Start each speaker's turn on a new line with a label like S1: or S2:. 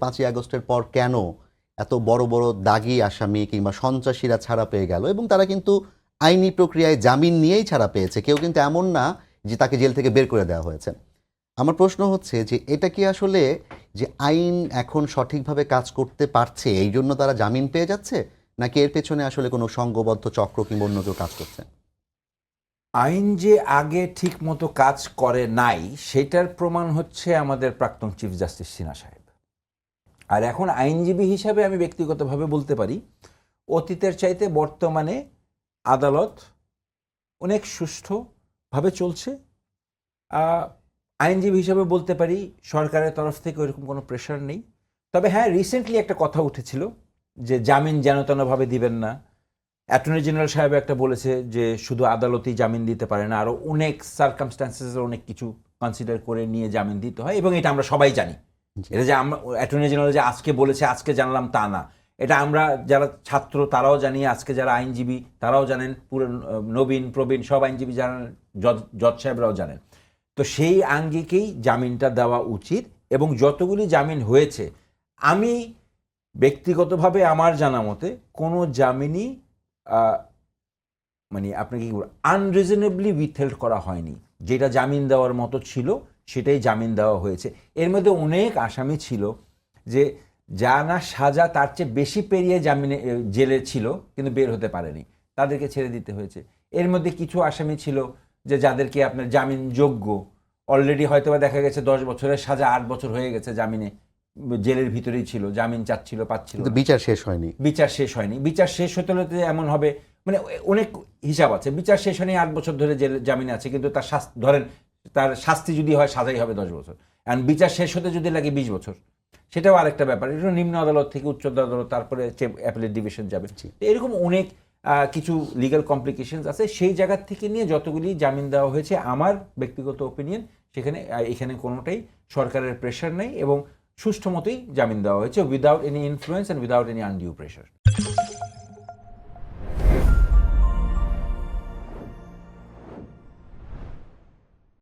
S1: 5ই আগস্টের পর কেন এত বড় বড় দাগী আসামি কিংবা সন্ত্রাসীরা ছাড়া পেয়ে গেল, এবং তারা কিন্তু আইনি প্রক্রিয়ায় জামিন নিয়েই ছাড়া পেয়েছে, কেউ কিন্তু এমন না যে তাকে জেল থেকে বের করে দেওয়া হয়েছে। আমার প্রশ্ন হচ্ছে যে এটা কি আসলে যে আইন এখন সঠিকভাবে কাজ করতে পারছে এই জন্য তারা জামিন পেয়ে যাচ্ছে, নাকি এর পেছনে আসলে কোনো সংঘবদ্ধ চক্র কিংবা অন্য কেউ কাজ করছে?
S2: আইন যে আগে ঠিক মতো কাজ করে নাই সেটার প্রমাণ হচ্ছে আমাদের প্রাক্তন চিফ জাস্টিস সিনহা সাহেব। আর এখন আইনজীবী হিসাবে আমি ব্যক্তিগতভাবে বলতে পারি অতীতের চাইতে বর্তমানে আদালত অনেক সুষ্ঠুভাবে চলছে। আইনজীবী হিসাবে বলতে পারি সরকারের তরফ থেকে ওইরকম কোনো প্রেশার নেই। তবে হ্যাঁ, রিসেন্টলি একটা কথা উঠেছিল যে জামিন যেন তেনভাবে দিবেন না। অ্যাটর্নি জেনারেল সাহেব একটা বলেছে যে শুধু আদালতেই জামিন দিতে পারে না, আরও অনেক সার্কামস্ট্যান্সেসের অনেক কিছু কনসিডার করে নিয়ে জামিন দিতে হয়, এবং এটা আমরা সবাই জানি। এটা যে আমরা অ্যাটর্নি জেনারেল যে আজকে বলেছে আজকে জানলাম তা না, এটা আমরা যারা ছাত্র তারাও জানি, আজকে যারা আইনজীবী তারাও জানেন, পুরো নবীন প্রবীণ সব আইনজীবী জানেন, জজ সাহেবরাও জানেন। তো সেই আঙ্গিকেই জামিনটা দেওয়া উচিত। এবং যতগুলি জামিন হয়েছে আমি ব্যক্তিগতভাবে আমার জানা মতে কোনো জামিনই মানে আপনাকে কি আনরিজনেবলি উইথহেল্ড করা হয়নি। যেটা জামিন দেওয়ার মতো ছিল সেটাই জামিন দেওয়া হয়েছে। এর মধ্যে অনেক আসামি ছিল যে যা না সাজা তার চেয়ে বেশি পেরিয়ে জামিনে জেলে ছিল কিন্তু বের হতে পারেনি, তাদেরকে ছেড়ে দিতে হয়েছে। এর মধ্যে কিছু আসামি ছিল যে যাদেরকে আপনার জামিন যোগ্য, অলরেডি হয়তো বা দেখা গেছে 10 বছরের সাজা 8 বছর হয়ে গেছে, জামিনে জেলের ভিতরেই ছিল, জামিন চাচ্ছিল পাচ্ছিল,
S1: কিন্তু বিচার শেষ হয়নি।
S2: বিচার শেষ হয়নি। বিচার শেষ হতে হতে এমন হবে, মানে অনেক হিসাব আছে, বিচার শেষ হয়নি 8 বছর ধরে জেল জামিনে আছে, কিন্তু তার ধরেন তার শাস্তি যদি হয় সাজাই হবে 10 বছর, আর বিচার শেষ হতে যদি লাগে 20 বছর, সেটাও আরেকটা ব্যাপার। এটা নিম্ন আদালত থেকে উচ্চ আদালত, তারপরে অ্যাপিলেট ডিভিশন যাবে। এরকম অনেক কিছু লিগ্যাল কমপ্লিকেশনস আছে। সেই জায়গার থেকে নিয়ে যতগুলি জামিন দেওয়া হয়েছে আমার ব্যক্তিগত ওপিনিয়ন এখানে কোনোটাই সরকারের প্রেশার নেই এবং সুষ্ঠু মতোই জামিন দেওয়া হয়েছে, without any influence and without any undue pressure.